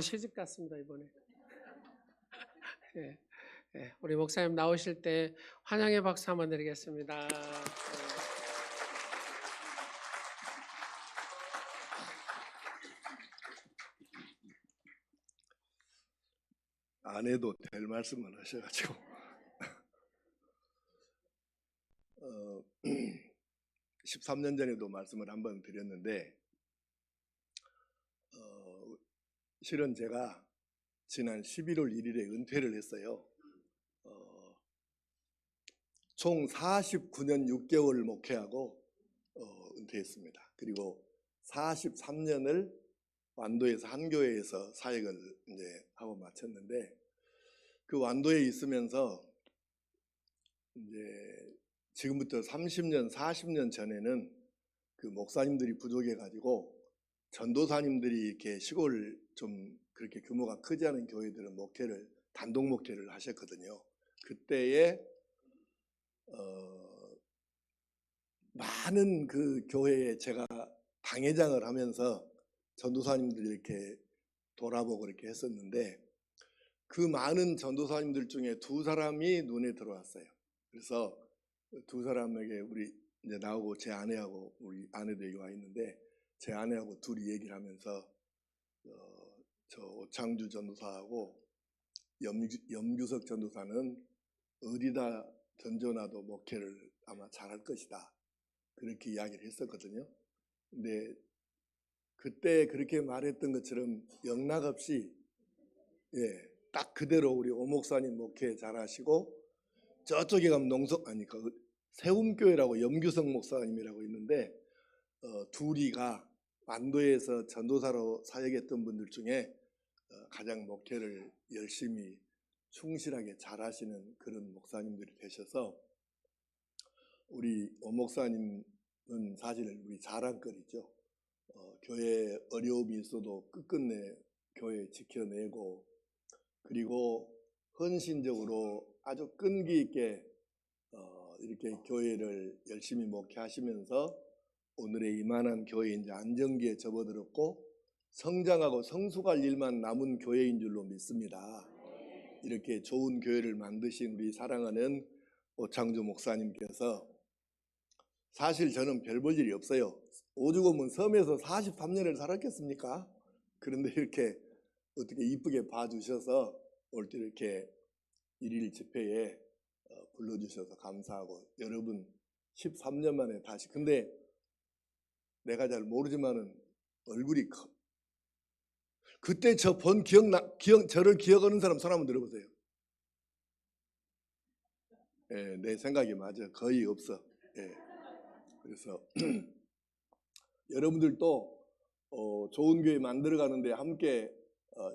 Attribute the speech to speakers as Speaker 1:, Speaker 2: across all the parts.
Speaker 1: 시집 갔습니다 이번에. 예, 예, 우리 목사님 나오실 때 환영의 박수 한번 드리겠습니다.
Speaker 2: 안 해도 될 말씀을 하셔가지고 13년 전에도 말씀을 한번 드렸는데 실은 제가 지난 11월 1일에 은퇴를 했어요. 총 49년 6개월 목회하고 은퇴했습니다. 그리고 43년을 완도에서 한 교회에서 사역을 이제 하고 마쳤는데, 그 완도에 있으면서 이제 지금부터 30년, 40년 전에는 그 목사님들이 부족해가지고 전도사님들이 이렇게 시골 좀 그렇게 규모가 크지 않은 교회들은 단독 목회를 하셨거든요. 그때에 많은 그 교회에 제가 당회장을 하면서 전도사님들 이렇게 돌아보고 이렇게 했었는데, 그 많은 전도사님들 중에 두 사람이 눈에 들어왔어요. 그래서 두 사람에게 우리 이제 나오고 제 아내하고 우리 아내도 여기 와 있는데, 제 아내하고 둘이 얘기를 하면서 저 오창주 전도사하고 염규석 전도사는 어디다 던져놔도 목회를 아마 잘할 것이다, 그렇게 이야기를 했었거든요. 근데 그때 그렇게 말했던 것처럼 영락없이 딱 그대로 우리 오 목사님 목회 잘하시고, 저쪽에 가면 세움교회라고 염규성 목사님이라고 있는데 둘이가 완도에서 전도사로 사역했던 분들 중에 가장 목회를 열심히 충실하게 잘하시는 그런 목사님들이 되셔서, 우리 오 목사님은 사실 우리 자랑거리죠. 교회에 어려움이 있어도 끝끝내 교회 지켜내고, 그리고 헌신적으로 아주 끈기 있게 이렇게 교회를 열심히 목회하시면서 오늘의 이만한 교회 이제 안정기에 접어들었고 성장하고 성숙할 일만 남은 교회인 줄로 믿습니다. 이렇게 좋은 교회를 만드신 우리 사랑하는 오창주 목사님께서, 사실 저는 별 볼 일이 없어요. 오죽하면 섬에서 43년을 살았겠습니까? 그런데 이렇게 어떻게 이쁘게 봐주셔서 올 때 이렇게 일일 집회에 불러주셔서 감사하고, 여러분 13년 만에 다시, 근데 내가 잘 모르지만은 얼굴이 커. 그때 저 본 저를 기억하는 사람 손 한번 들어보세요. 내 생각이 맞아. 거의 없어. 그래서 여러분들도 좋은 교회 만들어가는데 함께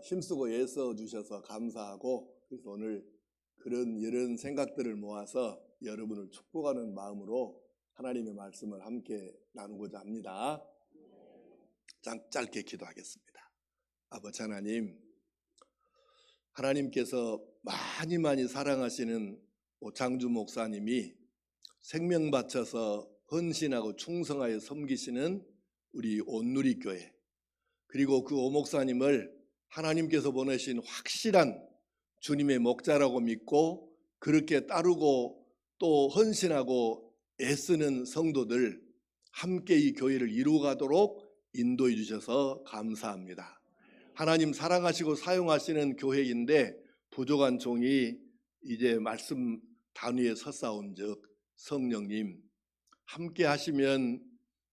Speaker 2: 힘쓰고 애써 주셔서 감사하고, 그래서 오늘 이런 생각들을 모아서 여러분을 축복하는 마음으로 하나님의 말씀을 함께 나누고자 합니다. 짧게 기도하겠습니다. 아버지 하나님, 하나님께서 많이 사랑하시는 오창주 목사님이 생명 바쳐서 헌신하고 충성하여 섬기시는 우리 온누리교회, 그리고 그 오 목사님을 하나님께서 보내신 확실한 주님의 목자라고 믿고 그렇게 따르고 또 헌신하고 애쓰는 성도들 함께 이 교회를 이루어가도록 인도해 주셔서 감사합니다. 하나님 사랑하시고 사용하시는 교회인데 부족한 종이 이제 말씀 단위에 섰사온즉 성령님 함께 하시면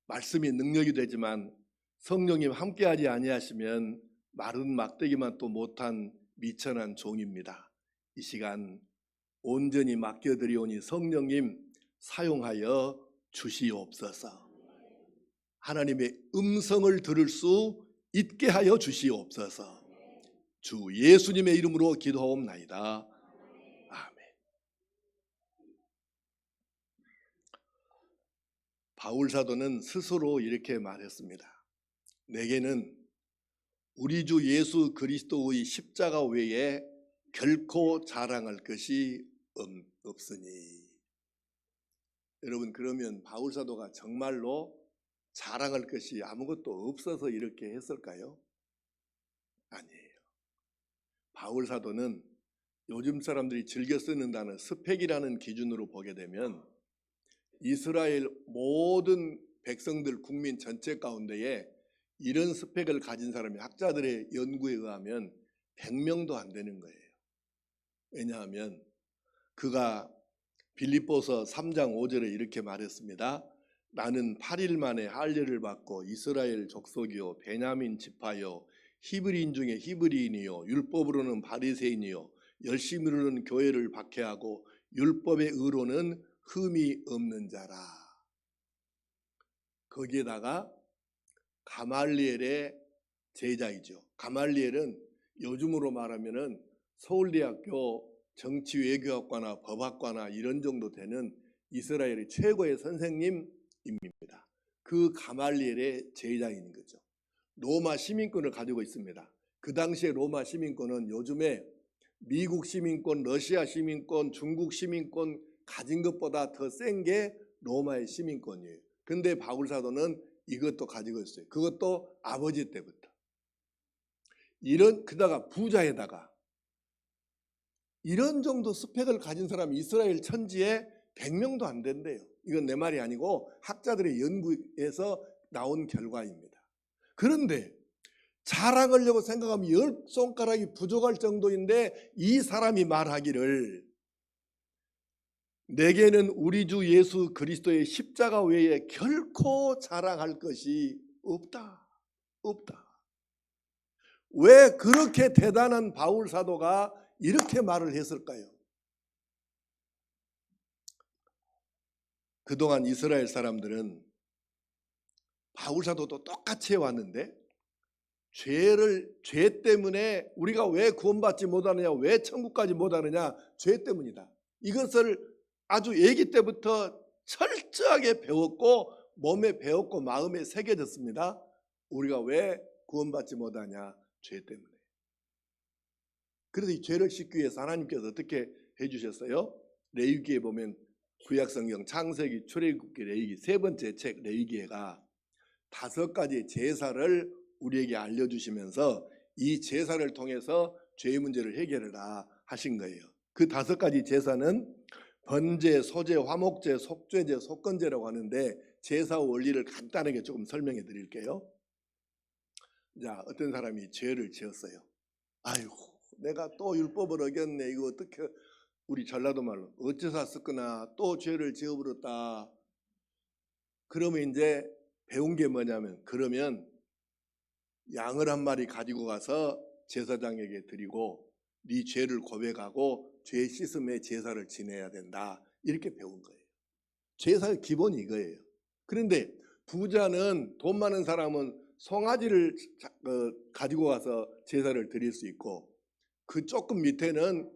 Speaker 2: 말씀이 능력이 되지만, 성령님 함께하지 아니하시면 마른 막대기만 또 못한 미천한 종입니다. 이 시간 온전히 맡겨드리오니 성령님 사용하여 주시옵소서. 하나님의 음성을 들을 수 있게 하여 주시옵소서. 주 예수님의 이름으로 기도하옵나이다. 아멘. 바울 사도는 스스로 이렇게 말했습니다. 내게는 우리 주 예수 그리스도의 십자가 외에 결코 자랑할 것이 없으니. 여러분, 그러면 바울 사도가 정말로 자랑할 것이 아무것도 없어서 이렇게 했을까요? 아니에요. 바울 사도는 요즘 사람들이 즐겨 쓰는 단어 스펙이라는 기준으로 보게 되면 이스라엘 모든 백성들 국민 전체 가운데에 이런 스펙을 가진 사람이 학자들의 연구에 의하면 100명도 안 되는 거예요. 왜냐하면 그가 빌립보서 3장 5절에 이렇게 말했습니다. 나는 8일 만에 할례를 받고 이스라엘 족속이요 베냐민 지파요 히브리인 중에 히브리인이요 율법으로는 바리새인이요 열심으로는 교회를 박해하고 율법의 의로는 흠이 없는 자라. 거기에다가 가말리엘의 제자이죠. 가말리엘은 요즘으로 말하면은 서울대학교 정치외교학과나 법학과나 이런 정도 되는 이스라엘의 최고의 선생님입니다. 그 가말리엘의 제자인 거죠. 로마 시민권을 가지고 있습니다. 그 당시에 로마 시민권은 요즘에 미국 시민권, 러시아 시민권, 중국 시민권 가진 것보다 더 센 게 로마의 시민권이에요. 근데 바울 사도는 이것도 가지고 있어요. 그것도 아버지 때부터. 그다가 부자에다가 이런 정도 스펙을 가진 사람이 이스라엘 천지에 100명도 안 된대요. 이건 내 말이 아니고 학자들의 연구에서 나온 결과입니다. 그런데 자랑하려고 생각하면 10손가락이 부족할 정도인데 이 사람이 말하기를 내게는 우리 주 예수 그리스도의 십자가 외에 결코 자랑할 것이 없다. 왜 그렇게 대단한 바울 사도가 이렇게 말을 했을까요? 그동안 이스라엘 사람들은 바울 사도도 똑같이 해왔는데 죄 때문에 우리가 왜 구원받지 못하느냐, 왜 천국까지 못하느냐, 죄 때문이다. 이것을 아주 아기 때부터 철저하게 배웠고 몸에 배웠고 마음에 새겨졌습니다. 우리가 왜 구원받지 못하냐, 죄 때문에. 그래서 이 죄를 씻기 위해서 하나님께서 어떻게 해주셨어요? 레위기에 보면 구약성경 창세기, 출애굽기, 레위기 세 번째 책 레위기가 5가지 제사를 우리에게 알려주시면서 이 제사를 통해서 죄의 문제를 해결해라 하신 거예요. 그 5가지 제사는 번제, 소제, 화목제, 속죄제, 속건제라고 하는데 제사 원리를 간단하게 조금 설명해 드릴게요. 자, 어떤 사람이 죄를 지었어요. 아이고, 내가 또 율법을 어겼네. 이거 어떻게, 우리 전라도 말로 어째서 썼구나. 또 죄를 지어버렸다. 그러면 이제 배운 게 뭐냐면, 그러면 양을 한 마리 가지고 가서 제사장에게 드리고 네 죄를 고백하고 죄 씻음에 제사를 지내야 된다. 이렇게 배운 거예요. 제사의 기본이 이거예요. 그런데 부자는, 돈 많은 사람은 송아지를 가지고 가서 제사를 드릴 수 있고 그 조금 밑에는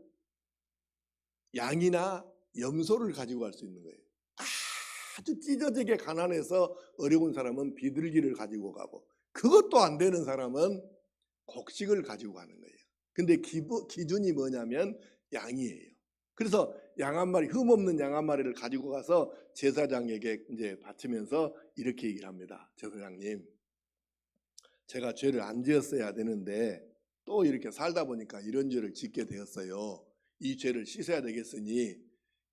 Speaker 2: 양이나 염소를 가지고 갈 수 있는 거예요. 아주 찢어지게 가난해서 어려운 사람은 비둘기를 가지고 가고 그것도 안 되는 사람은 곡식을 가지고 가는 거예요. 근데 기준이 뭐냐면 양이에요. 그래서 양 한 마리, 흠 없는 양 한 마리를 가지고 가서 제사장에게 이제 바치면서 이렇게 얘기를 합니다. 제사장님, 제가 죄를 안 지었어야 되는데 또 이렇게 살다 보니까 이런 죄를 짓게 되었어요. 이 죄를 씻어야 되겠으니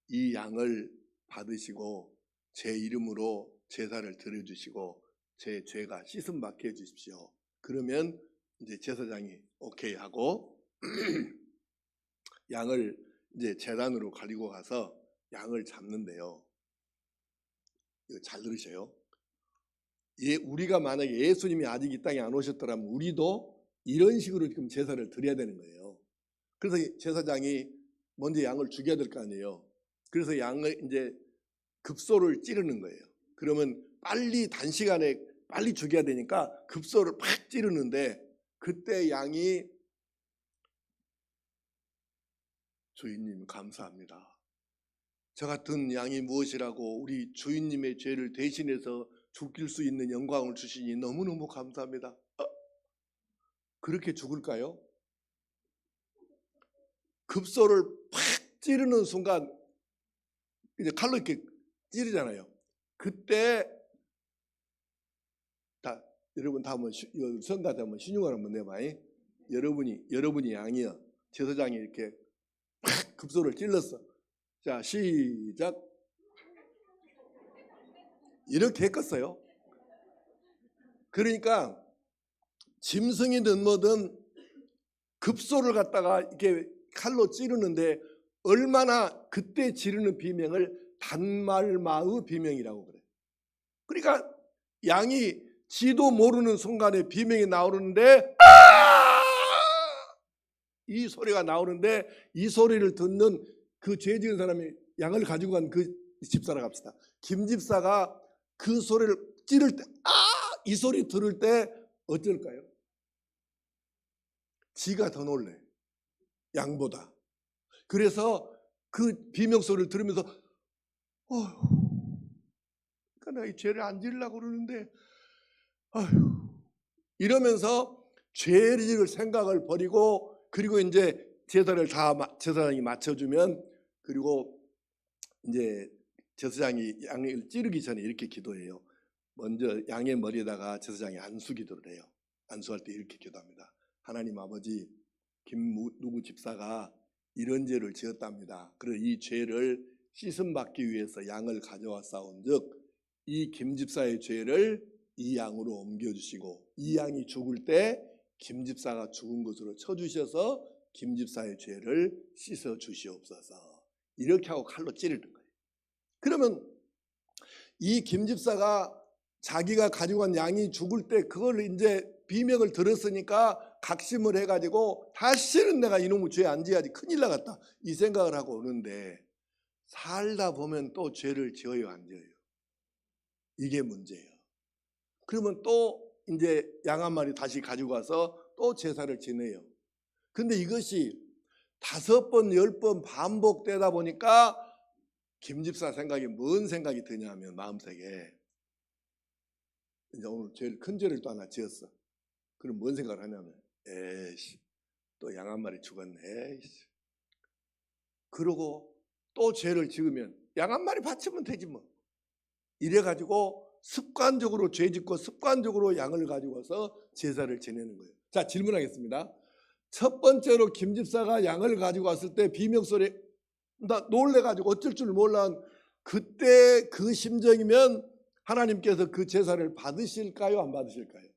Speaker 2: 이 양을 받으시고 제 이름으로 제사를 드려주시고 제 죄가 씻음 받게 해주십시오. 그러면 이제 제사장이 오케이 하고 양을 이제 제단으로 가지고 가서 양을 잡는데요. 이거 잘 들으셔요. 우리가 만약에 예수님이 아직 이 땅에 안 오셨더라면 우리도 이런 식으로 지금 제사를 드려야 되는 거예요. 그래서 제사장이 먼저 양을 죽여야 될 거 아니에요. 그래서 양을 이제 급소를 찌르는 거예요. 그러면 빨리 단시간에 빨리 죽여야 되니까 급소를 팍 찌르는데 그때 양이 주인님 감사합니다. 저 같은 양이 무엇이라고 우리 주인님의 죄를 대신해서 죽일 수 있는 영광을 주시니 너무너무 감사합니다. 그렇게 죽을까요? 급소를 팍 찌르는 순간 이제 칼로 이렇게 찌르잖아요. 그때 여러분 다 한번 성가대 한번 신용을 한번 내봐. 여러분이 양이요. 제사장이 이렇게 팍 급소를 찔렀어. 자, 시작. 이렇게 했겠어요. 그러니까 짐승이든 뭐든 급소를 갖다가 이렇게 칼로 찌르는데 얼마나 그때 지르는 비명을 단말마의 비명이라고 그래. 그러니까 양이 지도 모르는 순간에 비명이 나오는데 이 소리가 나오는데 이 소리를 듣는 그 죄 지은 사람이 양을 가지고 간 그 집사라고 합시다. 김 집사가 그 소리를 찌를 때 이 소리 들을 때 어쩔까요? 지가 더 놀래. 양보다. 그래서 그 비명 소리를 들으면서 그러니까 나 이 죄를 안 지으려고 그러는데 이러면서 죄를 지을 생각을 버리고 그리고 이제 제사를 다 제사장이 맞춰주면 그리고 이제 제사장이 양을 찌르기 전에 이렇게 기도해요. 먼저 양의 머리에다가 제사장이 안수 기도를 해요. 안수할 때 이렇게 기도합니다. 하나님 아버지, 누구 집사가 이런 죄를 지었답니다. 그래서 이 죄를 씻음 받기 위해서 양을 가져왔사온즉 이 김 집사의 죄를 이 양으로 옮겨주시고 이 양이 죽을 때 김 집사가 죽은 것으로 쳐주셔서 김 집사의 죄를 씻어 주시옵소서. 이렇게 하고 칼로 찌르는 거예요. 그러면 이 김 집사가 자기가 가지고 간 양이 죽을 때 그걸 이제 비명을 들었으니까 각심을 해가지고 다시는 내가 이놈의 죄 안 지어야지 큰일 나갔다 이 생각을 하고 오는데 살다 보면 또 죄를 지어요 안 지어요? 이게 문제예요. 그러면 또 이제 양 한 마리 다시 가지고 와서 또 제사를 지내요. 근데 이것이 5번, 10번 반복되다 보니까 김 집사 생각이 뭔 생각이 드냐면 마음속에 이제 오늘 제일 큰 죄를 또 하나 지었어. 그럼 뭔 생각을 하냐면 에이씨 또 양 한 마리 죽었네. 에이씨. 그러고 또 죄를 지으면 양 한 마리 바치면 되지 뭐. 이래가지고 습관적으로 죄 짓고 습관적으로 양을 가지고 와서 제사를 지내는 거예요. 자, 질문하겠습니다. 첫 번째로 김 집사가 양을 가지고 왔을 때 비명소리 나 놀래가지고 어쩔 줄 몰라. 그때 그 심정이면 하나님께서 그 제사를 받으실까요? 안 받으실까요?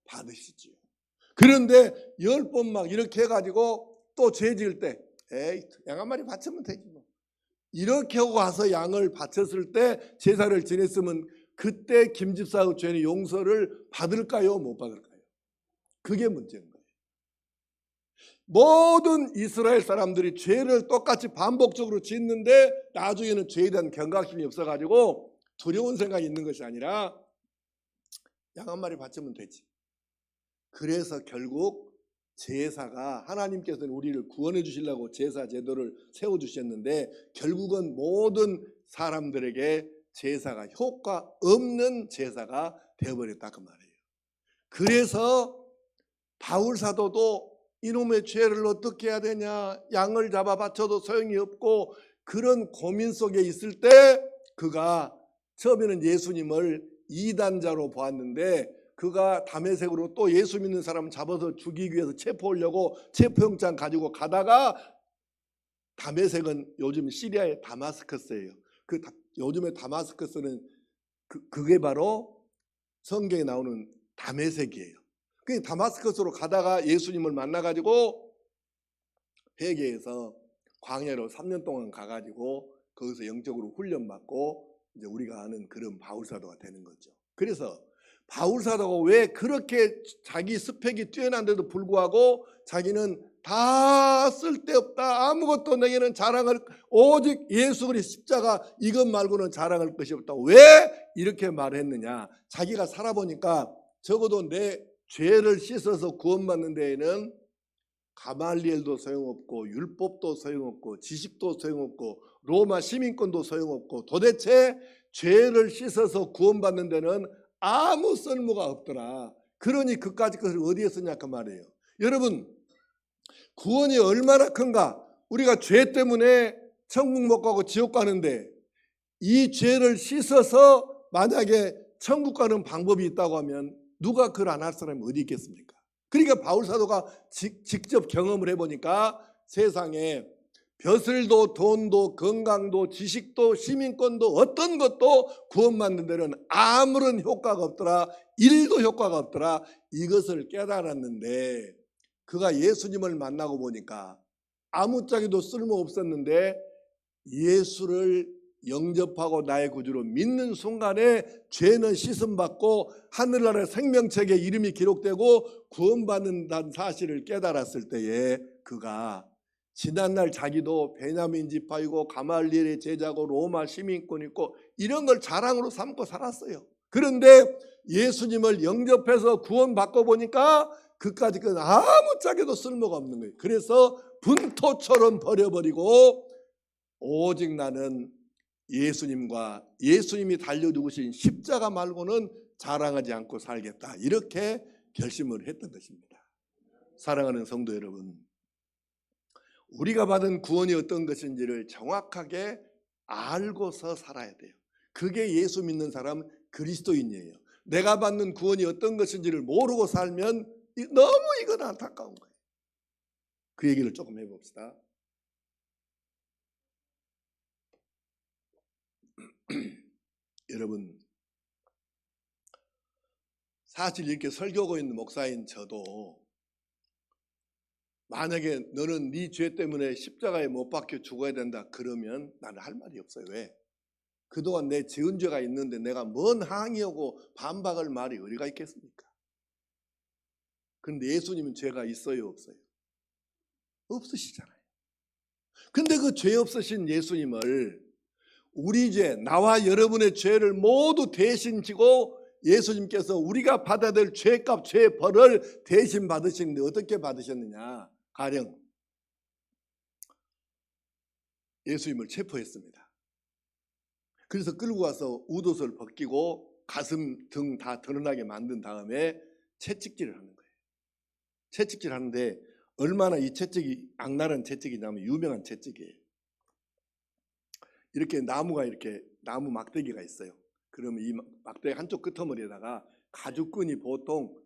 Speaker 2: 받으시죠. 그런데 10번 막 이렇게 해가지고 또 죄 지을 때 에이 양 한 마리 바치면 되지 뭐. 이렇게 하고 와서 양을 바쳤을 때 제사를 지냈으면 그때 김 집사의 죄는 용서를 받을까요? 못 받을까요? 그게 문제인 거예요. 모든 이스라엘 사람들이 죄를 똑같이 반복적으로 짓는데 나중에는 죄에 대한 경각심이 없어가지고 두려운 생각이 있는 것이 아니라 양 한 마리 바치면 되지. 그래서 결국 제사가 하나님께서는 우리를 구원해 주시려고 제사 제도를 세워주셨는데 결국은 모든 사람들에게 제사가 효과 없는 제사가 되어버렸다 그 말이에요. 그래서 바울 사도도 이놈의 죄를 어떻게 해야 되냐, 양을 잡아 바쳐도 소용이 없고 그런 고민 속에 있을 때 그가 처음에는 예수님을 이단자로 보았는데 그가 다메섹으로 또 예수 믿는 사람 잡아서 죽이기 위해서 체포하려고 체포영장 가지고 가다가 다메섹은 요즘 시리아의 다마스커스예요. 요즘의 다마스커스는 그게 바로 성경에 나오는 다메섹이에요. 그 다마스커스로 가다가 예수님을 만나가지고 회개해서 광야로 3년 동안 가가지고 거기서 영적으로 훈련받고 이제 우리가 아는 그런 바울사도가 되는 거죠. 그래서 바울사도가 왜 그렇게 자기 스펙이 뛰어난데도 불구하고 자기는 다 쓸데없다, 아무것도 내게는 자랑할 오직 예수 그리스도 십자가 이것 말고는 자랑할 것이 없다. 왜 이렇게 말했느냐? 자기가 살아보니까 적어도 내 죄를 씻어서 구원받는 데에는 가말리엘도 소용없고 율법도 소용없고 지식도 소용없고 로마 시민권도 소용없고 도대체 죄를 씻어서 구원받는 데는 아무 쓸모가 없더라. 그러니 그까짓 것을 어디에 쓰냐 그 말이에요. 여러분 구원이 얼마나 큰가. 우리가 죄 때문에 천국 못 가고 지옥 가는데 이 죄를 씻어서 만약에 천국 가는 방법이 있다고 하면 누가 그걸 안 할 사람이 어디 있겠습니까? 그러니까 바울 사도가 직접 경험을 해보니까 세상에 벼슬도 돈도 건강도 지식도 시민권도 어떤 것도 구원받는 데는 아무런 효과가 없더라. 일도 효과가 없더라. 이것을 깨달았는데 그가 예수님을 만나고 보니까 아무짝에도 쓸모없었는데 예수를 영접하고 나의 구주로 믿는 순간에 죄는 씻음받고 하늘나라의 생명책에 이름이 기록되고 구원받는다는 사실을 깨달았을 때에 그가 지난날 자기도 베냐민 지파이고 가말리엘의 제자고 로마 시민권이고 이런 걸 자랑으로 삼고 살았어요. 그런데 예수님을 영접해서 구원받고 보니까 그까짓 건 아무짝에도 쓸모가 없는 거예요. 그래서 분토처럼 버려버리고 오직 나는 예수님과 예수님이 달려주신 십자가 말고는 자랑하지 않고 살겠다. 이렇게 결심을 했던 것입니다. 사랑하는 성도 여러분, 우리가 받은 구원이 어떤 것인지를 정확하게 알고서 살아야 돼요. 그게 예수 믿는 사람 그리스도인이에요. 내가 받는 구원이 어떤 것인지를 모르고 살면 너무 이건 안타까운 거예요. 그 얘기를 조금 해봅시다. 여러분, 사실 이렇게 설교하고 있는 목사인 저도 만약에 너는 네 죄 때문에 십자가에 못 박혀 죽어야 된다 그러면 나는 할 말이 없어요. 왜? 그동안 내 지은 죄가 있는데 내가 뭔 항의하고 반박할 말이 어디가 있겠습니까? 그런데 예수님은 죄가 있어요, 없어요? 없으시잖아요. 근데 그 죄 없으신 예수님을 우리 죄, 나와 여러분의 죄를 모두 대신 지고 예수님께서 우리가 받아야 될 죄값, 죄벌을 대신 받으시는데 어떻게 받으셨느냐? 가령 예수님을 체포했습니다. 그래서 끌고 가서 웃옷을 벗기고 가슴, 등 다 드러나게 만든 다음에 채찍질을 하는 거예요. 채찍질 하는데 얼마나 이 채찍이 악랄한 채찍이냐면 유명한 채찍이에요. 이렇게 나무가 이렇게 나무 막대기가 있어요. 그러면 이 막대기 한쪽 끄트머리에다가 가죽끈이 보통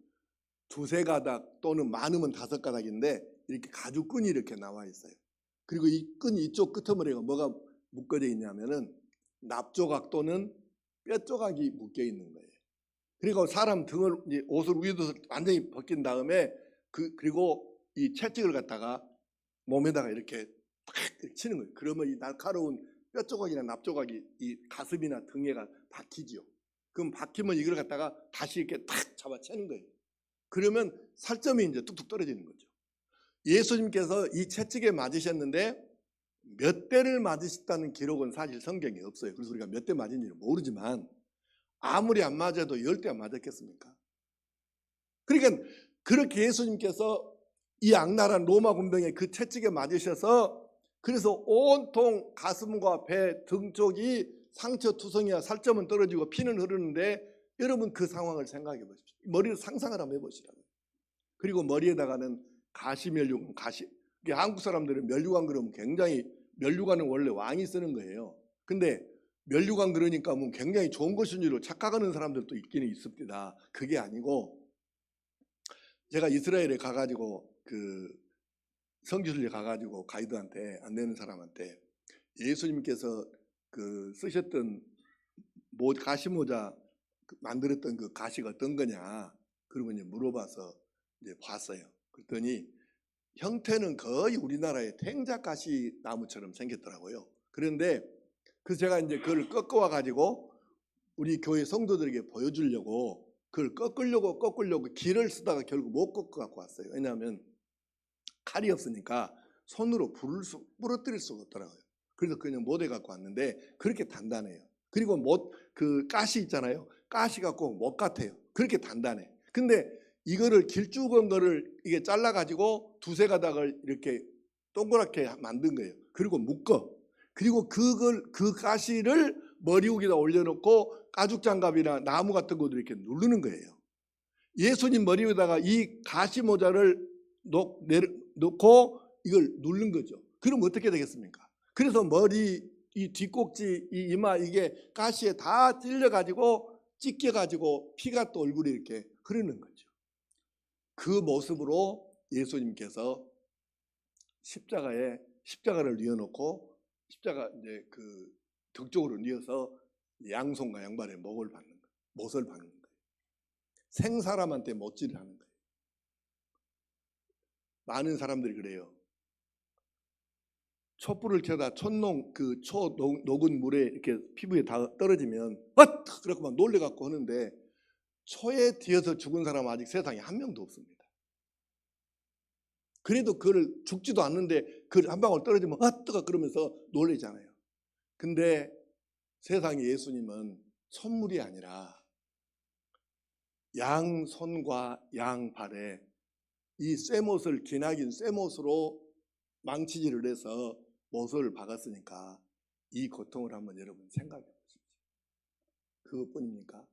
Speaker 2: 2-3가닥 또는 많으면 5가닥인데 이렇게 가죽끈이 이렇게 나와 있어요. 그리고 이 끈 이쪽 끄트머리가 뭐가 묶어져 있냐면은 납조각 또는 뼈조각이 묶여 있는 거예요. 그리고 사람 등을 옷을 위에서 완전히 벗긴 다음에 그리고 이 채찍을 갖다가 몸에다가 이렇게 탁 치는 거예요. 그러면 이 날카로운 뼈조각이나 납조각이 이 가슴이나 등에가 박히지요. 그럼 박히면 이걸 갖다가 다시 이렇게 탁 잡아채는 거예요. 그러면 살점이 이제 뚝뚝 떨어지는 거죠. 예수님께서 이 채찍에 맞으셨는데 몇 대를 맞으셨다는 기록은 사실 성경에 없어요. 그래서 우리가 몇 대 맞은지는 모르지만 아무리 안 맞아도 10대 안 맞았겠습니까? 그러니까 그렇게 예수님께서 이 악랄한 로마 군병에 그 채찍에 맞으셔서 그래서 온통 가슴과 배, 등 쪽이 상처투성이야 살점은 떨어지고 피는 흐르는데 여러분 그 상황을 생각해 보십시오. 머리를 상상을 한번 해보시라고요. 그리고 머리에다가는 가시면류관, 한국 사람들은 면류관 그러면 굉장히 면류관은 원래 왕이 쓰는 거예요. 근데 면류관 그러니까 뭐 굉장히 좋은 것인 줄로 착각하는 사람들도 있기는 있습니다. 그게 아니고 제가 이스라엘에 가가지고 그 성지순례 가가지고 가이드한테 안 되는 사람한테 예수님께서 그 쓰셨던 가시모자 만들었던 그 가시가 어떤 거냐 그러고 이제 물어봐서 이제 봤어요. 그랬더니 형태는 거의 우리나라의 탱자가시 나무처럼 생겼더라고요. 그런데 그래서 제가 이제 그걸 꺾어와 가지고 우리 교회 성도들에게 보여주려고 그걸 꺾으려고 길을 쓰다가 결국 못 꺾어 갖고 왔어요. 왜냐하면 칼이 없으니까 손으로 부러뜨릴 수가 없더라고요. 그래서 그냥 못해 갖고 왔는데 그렇게 단단해요. 그리고 그 가시 있잖아요. 가시가 꼭 못 같아요. 그렇게 단단해. 근데 이거를 길쭉한 거를 이게 잘라가지고 2-3가닥을 이렇게 동그랗게 만든 거예요. 그리고 묶어. 그리고 그 가시를 머리 위에다 올려놓고 가죽장갑이나 나무 같은 것도 이렇게 누르는 거예요. 예수님 머리 위에다가 이 가시 모자를 놓고 이걸 누른 거죠. 그럼 어떻게 되겠습니까? 그래서 머리, 이 뒷꼭지, 이 이마 이게 가시에 다 찔려가지고 찢겨가지고 피가 또 얼굴에 이렇게 흐르는 거죠. 그 모습으로 예수님께서 십자가를 뉘어놓고 십자가 이제 그 덕쪽으로 뉘어서 양손과 양발에 못을 받는 거예요. 생사람한테 못질을 하는 거예요. 많은 사람들이 그래요. 촛불을 켜다 그 초 녹은 물에 이렇게 피부에 다 떨어지면 그렇게 막 놀래갖고 하는데 초에 뒤에서 죽은 사람은 아직 세상에 한 명도 없습니다. 그래도 그걸 죽지도 않는데 그 한 방울 떨어지면 뜨거 그러면서 놀래잖아요. 근데 세상에 예수님은 촛물이 아니라 양손과 양발에 이 쇠못을 기나긴 쇠못으로 망치질을 해서 못을 박았으니까 이 고통을 한번 여러분 생각해 보십시오. 그것뿐입니까?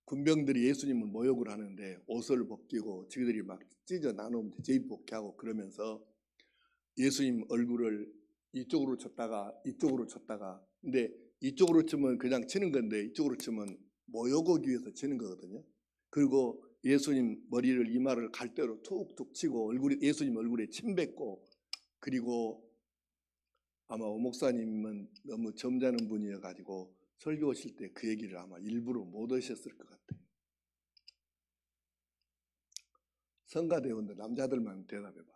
Speaker 2: 군병들이 예수님을 모욕을 하는데 옷을 벗기고 지그들이 막 찢어 나누면 제입복귀하고 그러면서 예수님 얼굴을 이쪽으로 쳤다가 이쪽으로 쳤다가 근데 이쪽으로 치면 그냥 치는 건데 이쪽으로 치면 모욕하기 위해서 치는 거거든요. 그리고 예수님 머리를 이마를 갈대로 툭툭 치고 예수님 얼굴에 침 뱉고 그리고 아마 오 목사님은 너무 점잖은 분이어가지고 설교하실 때 그 얘기를 아마 일부러 못 하셨을 것 같아요. 성가대원들 남자들만 대답해봐.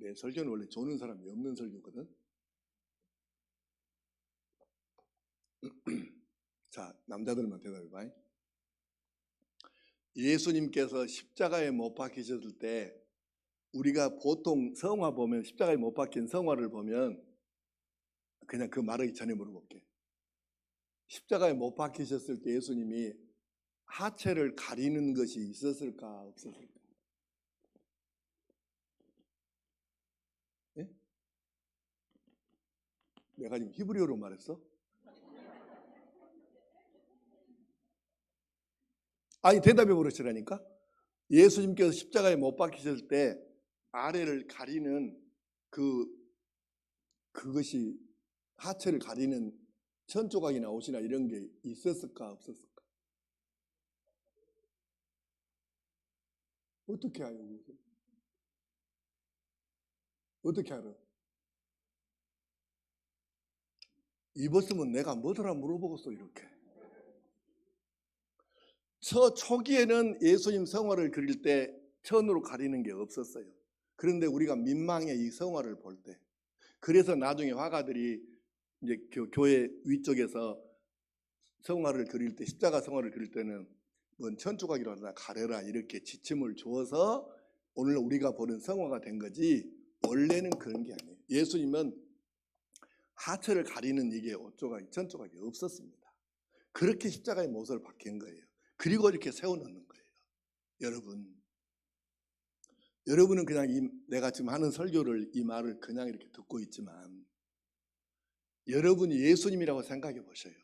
Speaker 2: 내 설교는 원래 조는 사람이 없는 설교거든. 자, 남자들만 대답해봐. 예수님께서 십자가에 못 박히셨을 때 우리가 보통 성화 보면 십자가에 못 박힌 성화를 보면 그냥 그 말하기 전에 물어볼게. 십자가에 못 박히셨을 때 예수님이 하체를 가리는 것이 있었을까 없었을까? 예? 내가 지금 히브리어로 말했어? 아니 대답해 보시라니까. 예수님께서 십자가에 못 박히셨을 때 아래를 가리는 그것이 하체를 가리는 천조각이나 옷이나 이런 게 있었을까 없었을까? 어떻게 알아요? 어떻게 알아? 입었으면 내가 뭐더라 물어보겠어 이렇게. 초기에는 예수님 성화를 그릴 때 천으로 가리는 게 없었어요. 그런데 우리가 민망해 이 성화를 볼 때. 그래서 나중에 화가들이 이제 교회 위쪽에서 성화를 그릴 때 십자가 성화를 그릴 때는 뭔 천조각이라도 가려라 이렇게 지침을 주어서 오늘 우리가 보는 성화가 된 거지 원래는 그런 게 아니에요. 예수님은 하체를 가리는 이게 옷조각이 천조각이 없었습니다. 그렇게 십자가의 못을 박힌 거예요. 그리고 이렇게 세워놓는 거예요. 여러분은 그냥 내가 지금 하는 설교를 이 말을 그냥 이렇게 듣고 있지만 여러분이 예수님이라고 생각해 보셔요.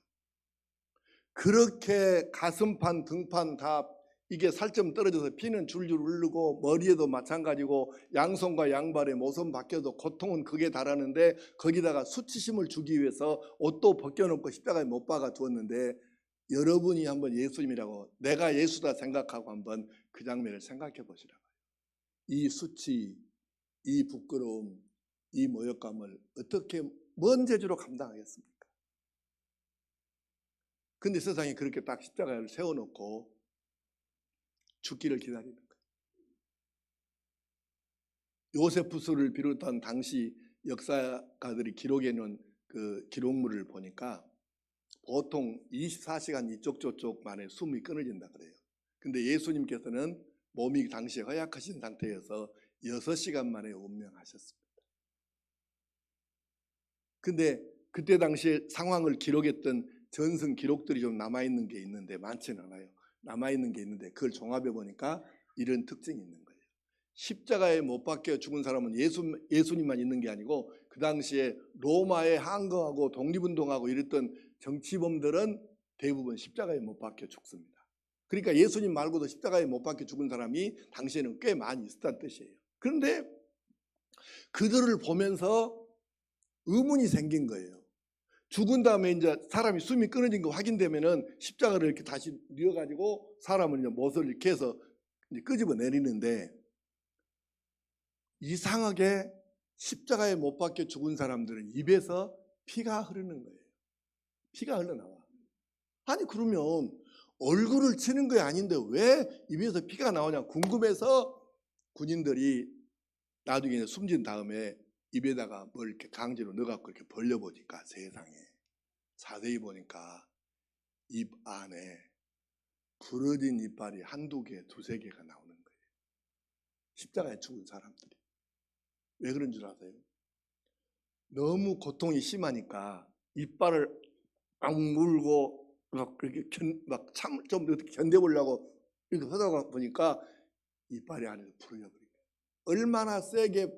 Speaker 2: 그렇게 가슴판, 등판 다 이게 살점 떨어져서 피는 줄줄 흐르고 머리에도 마찬가지고 양손과 양발에 못은 박혀도 고통은 극에 달하는데 거기다가 수치심을 주기 위해서 옷도 벗겨놓고 십자가에 못 박아 두었는데 여러분이 한번 예수님이라고 내가 예수다 생각하고 한번 그 장면을 생각해 보시라고요. 이 수치, 이 부끄러움, 이 모욕감을 어떻게 뭔 재주로 감당하겠습니까? 근데 세상에 그렇게 딱 십자가를 세워놓고 죽기를 기다리는 거예요. 요세푸스를 비롯한 당시 역사가들이 기록해 놓은 그 기록물을 보니까 보통 24시간 이쪽 저쪽 만에 숨이 끊어진다 그래요. 근데 예수님께서는 몸이 당시에 허약하신 상태여서 6시간 만에 운명하셨습니다. 근데 그때 당시에 상황을 기록했던 전승 기록들이 좀 남아있는 게 있는데 많지는 않아요. 남아있는 게 있는데 그걸 종합해 보니까 이런 특징이 있는 거예요. 십자가에 못 박혀 죽은 사람은 예수님만 있는 게 아니고 그 당시에 로마에 항거하고 독립운동하고 이랬던 정치범들은 대부분 십자가에 못 박혀 죽습니다. 그러니까 예수님 말고도 십자가에 못 박혀 죽은 사람이 당시에는 꽤 많이 있었다는 뜻이에요. 그런데 그들을 보면서 의문이 생긴 거예요. 죽은 다음에 이제 사람이 숨이 끊어진 거 확인되면은 십자가를 이렇게 다시 뉘어가지고 사람을 이제 못을 이렇게 해서 이제 끄집어 내리는데, 이상하게 십자가에 못 박혀 죽은 사람들은 입에서 피가 흐르는 거예요. 피가 흘러나와. 아니 그러면 얼굴을 치는 게 아닌데 왜 입에서 피가 나오냐 궁금해서 군인들이 나중에 숨진 다음에 입에다가 뭘 이렇게 강제로 넣어갖고 이렇게 벌려보니까 세상에 자세히 보니까 입 안에 부러진 이빨이 한두 개, 두세 개가 나오는 거예요. 십자가에 죽은 사람들이. 왜 그런 줄 아세요? 너무 고통이 심하니까 이빨을 막 물고 막 그렇게 막 참 좀 견뎌보려고 이렇게 하다가 보니까 이빨이 안에서 부러져버린 거예요. 얼마나 세게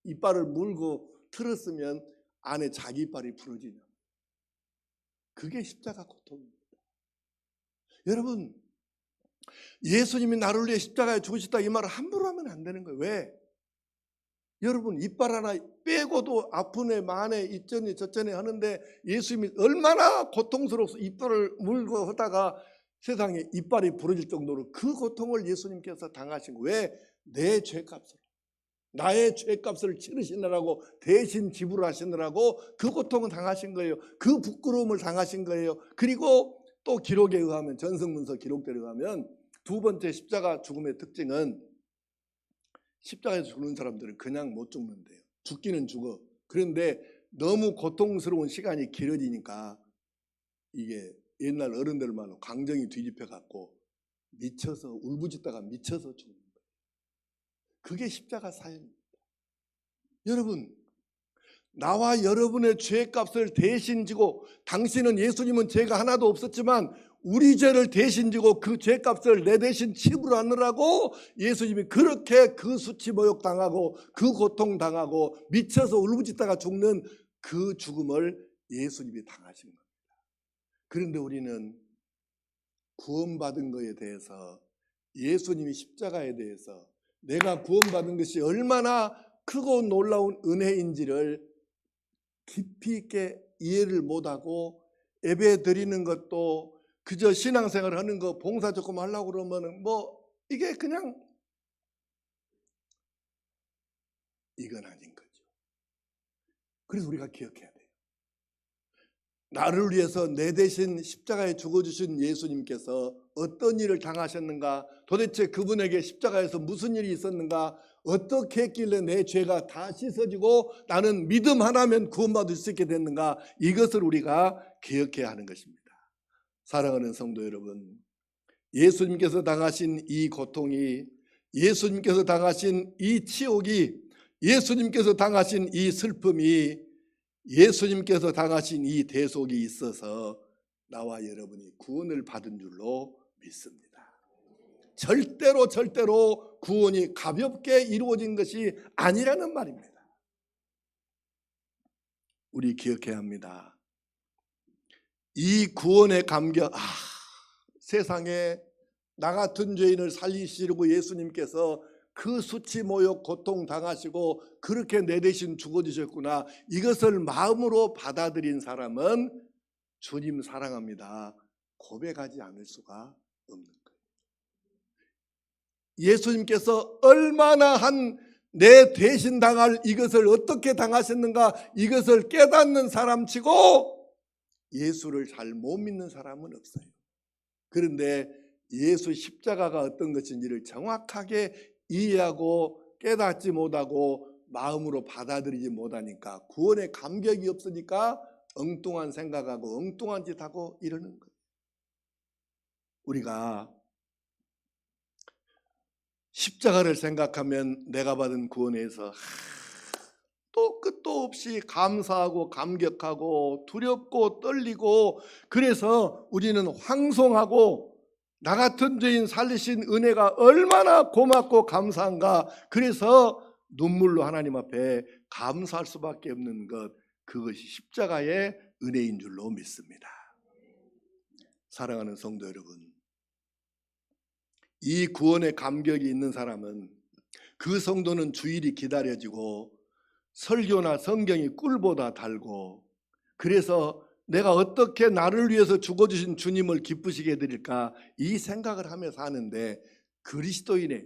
Speaker 2: 이빨을 물고 틀었으면 안에 자기 이빨이 부러지냐. 그게 십자가 고통입니다. 여러분, 예수님이 나를 위해 십자가에 죽으셨다 이 말을 함부로 하면 안 되는 거예요. 왜? 여러분, 이빨 하나 빼고도 아프네 마네 이전에 저전에 하는데 예수님이 얼마나 고통스러워서 이빨을 물고 하다가 세상에 이빨이 부러질 정도로 그 고통을 예수님께서 당하신 거예요. 왜? 내 죄값으로, 나의 죄값을 치르시느라고, 대신 지불하시느라고 그 고통을 당하신 거예요. 그 부끄러움을 당하신 거예요. 그리고 또 기록에 의하면, 전승문서 기록대로 의하면 두 번째 십자가 죽음의 특징은, 십자가에서 죽는 사람들은 그냥 못 죽는데요. 죽기는 죽어. 그런데 너무 고통스러운 시간이 길어지니까 이게 옛날 어른들 말로 강정이 뒤집혀 갖고 미쳐서 울부짖다가 미쳐서 죽는 거예요. 그게 십자가 사역입니다. 여러분, 나와 여러분의 죄값을 대신 지고, 당신은 예수님은 죄가 하나도 없었지만 우리 죄를 대신 지고 그 죄값을 내 대신 지불하느라고 예수님이 그렇게 그 수치 모욕 당하고 그 고통 당하고 미쳐서 울부짖다가 죽는 그 죽음을 예수님이 당하신 겁니다. 그런데 우리는 구원받은 것에 대해서, 예수님이 십자가에 대해서 내가 구원받은 것이 얼마나 크고 놀라운 은혜인지를 깊이 있게 이해를 못하고, 예배 드리는 것도 그저 신앙생활 하는 거 봉사 조금 하려고 그러면 뭐 이게 그냥 이건 아닌 거죠. 그래서 우리가 기억해야 돼요. 나를 위해서 내 대신 십자가에 죽어주신 예수님께서 어떤 일을 당하셨는가, 도대체 그분에게 십자가에서 무슨 일이 있었는가, 어떻게 했길래 내 죄가 다 씻어지고 나는 믿음 하나면 구원받을 수 있게 됐는가, 이것을 우리가 기억해야 하는 것입니다. 사랑하는 성도 여러분, 예수님께서 당하신 이 고통이, 예수님께서 당하신 이 치욕이, 예수님께서 당하신 이 슬픔이, 예수님께서 당하신 이 대속이 있어서 나와 여러분이 구원을 받은 줄로 믿습니다. 절대로 구원이 가볍게 이루어진 것이 아니라는 말입니다. 우리 기억해야 합니다. 이 구원의 감격, 세상에 나 같은 죄인을 살리시려고 예수님께서 그 수치 모욕 고통 당하시고 그렇게 내 대신 죽어주셨구나, 이것을 마음으로 받아들인 사람은 주님 사랑합니다 고백하지 않을 수가 없는 거예요. 예수님께서 얼마나 내 대신 당할 이것을 어떻게 당하셨는가, 이것을 깨닫는 사람치고 예수를 잘 못 믿는 사람은 없어요. 그런데 예수 십자가가 어떤 것인지를 정확하게 이해하고 깨닫지 못하고 마음으로 받아들이지 못하니까, 구원의 감격이 없으니까 엉뚱한 생각하고 엉뚱한 짓 하고 이러는 거예요. 우리가 십자가를 생각하면 내가 받은 구원에서 또 끝도 없이 감사하고 감격하고 두렵고 떨리고, 그래서 우리는 황송하고 나 같은 죄인 살리신 은혜가 얼마나 고맙고 감사한가, 그래서 눈물로 하나님 앞에 감사할 수밖에 없는 것, 그것이 십자가의 은혜인 줄로 믿습니다. 사랑하는 성도 여러분, 이 구원의 감격이 있는 사람은, 그 성도는 주일이 기다려지고 설교나 성경이 꿀보다 달고, 그래서 내가 어떻게 나를 위해서 죽어주신 주님을 기쁘시게 해드릴까, 이 생각을 하며 사는데,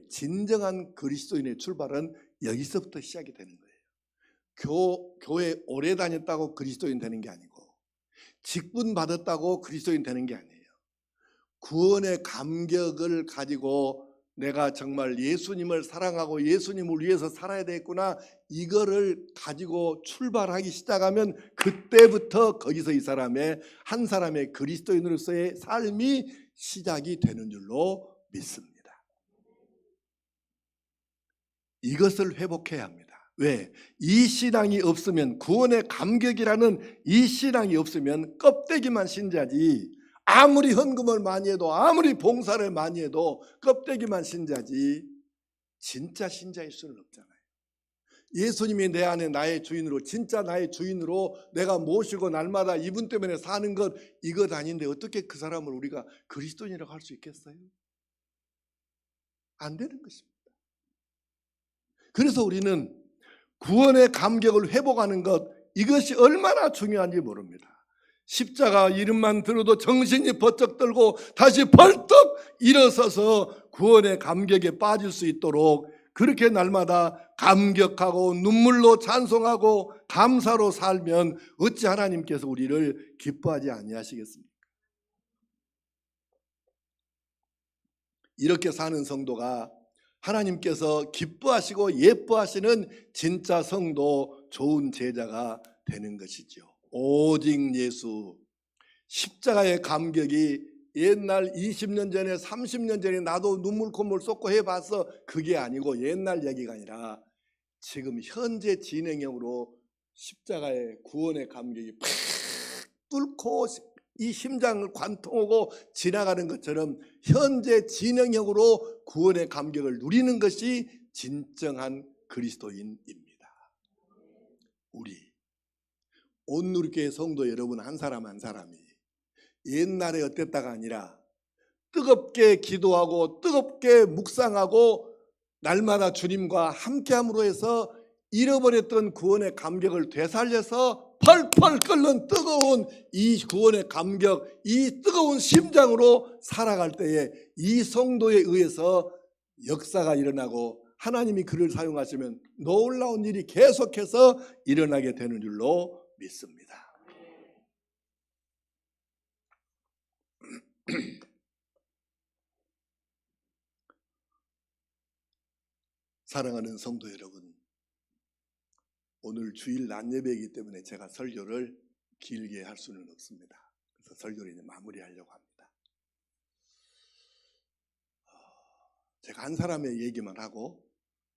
Speaker 2: 진정한 그리스도인의 출발은 여기서부터 시작이 되는 거예요. 교회 오래 다녔다고 그리스도인 되는 게 아니고, 직분 받았다고 그리스도인 되는 게 아니에요. 구원의 감격을 가지고 내가 정말 예수님을 사랑하고 예수님을 위해서 살아야 되겠구나, 이거를 가지고 출발하기 시작하면 그때부터 거기서 한 사람의 그리스도인으로서의 삶이 시작이 되는 줄로 믿습니다. 이것을 회복해야 합니다. 왜? 이 신앙이 없으면, 구원의 감격이라는 이 신앙이 없으면 껍데기만 신자지, 아무리 헌금을 많이 해도, 아무리 봉사를 많이 해도 껍데기만 신자지 진짜 신자일 수는 없잖아요. 예수님이 내 안에 나의 주인으로, 진짜 나의 주인으로 내가 모시고 날마다 이분 때문에 사는 것, 이것 아닌데 어떻게 그 사람을 우리가 그리스도인이라고 할 수 있겠어요? 안 되는 것입니다. 그래서 우리는 구원의 감격을 회복하는 것, 이것이 얼마나 중요한지 모릅니다. 십자가 이름만 들어도 정신이 번쩍 들고 다시 벌떡 일어서서 구원의 감격에 빠질 수 있도록 그렇게 날마다 감격하고 눈물로 찬송하고 감사로 살면 어찌 하나님께서 우리를 기뻐하지 아니하시겠습니까? 이렇게 사는 성도가 하나님께서 기뻐하시고 예뻐하시는 진짜 성도, 좋은 제자가 되는 것이죠. 오직 예수, 십자가의 감격이 옛날 20년 전에 30년 전에 나도 눈물 콧물 쏟고 해봤어, 그게 아니고 옛날 얘기가 아니라 지금 현재 진행형으로 십자가의 구원의 감격이 팍 뚫고 이 심장을 관통하고 지나가는 것처럼 현재 진행형으로 구원의 감격을 누리는 것이 진정한 그리스도인입니다. 우리 온누리교회 성도 여러분 한 사람 한 사람이 옛날에 어땠다가 아니라 뜨겁게 기도하고 뜨겁게 묵상하고 날마다 주님과 함께함으로 해서 잃어버렸던 구원의 감격을 되살려서 펄펄 끓는 뜨거운 이 구원의 감격, 이 뜨거운 심장으로 살아갈 때에 이 성도에 의해서 역사가 일어나고 하나님이 그를 사용하시면 놀라운 일이 계속해서 일어나게 되는 줄로 믿습니다. 사랑하는 성도 여러분, 오늘 주일 낮 예배이기 때문에 제가 설교를 길게 할 수는 없습니다. 그래서 설교를 이제 마무리하려고 합니다. 제가 한 사람의 얘기만 하고